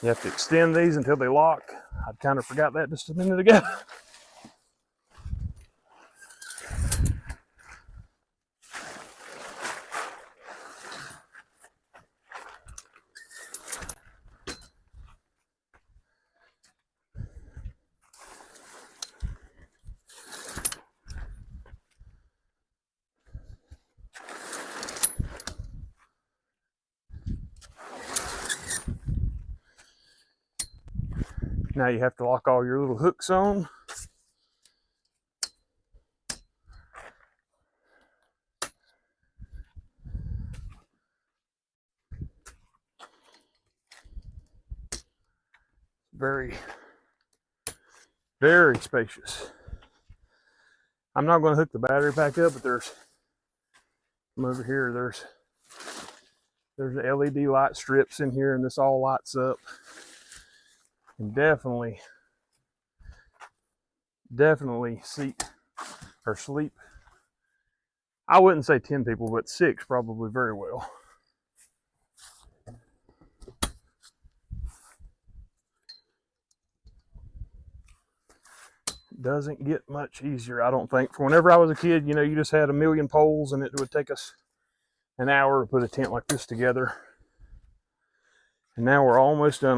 You have to extend these until they lock. I kind of forgot that just a minute ago. Now you have to lock all your little hooks on. Very, very spacious. I'm not going to hook the battery pack up, but there's, come over here, there's the LED light strips in here, and this all lights up. And definitely seat or sleep. I wouldn't say 10 people, but 6 probably very well. Doesn't get much easier, I don't think. For whenever I was a kid, you know, you just had a million poles and it would take us an hour to put a tent like this together. And now we're almost done.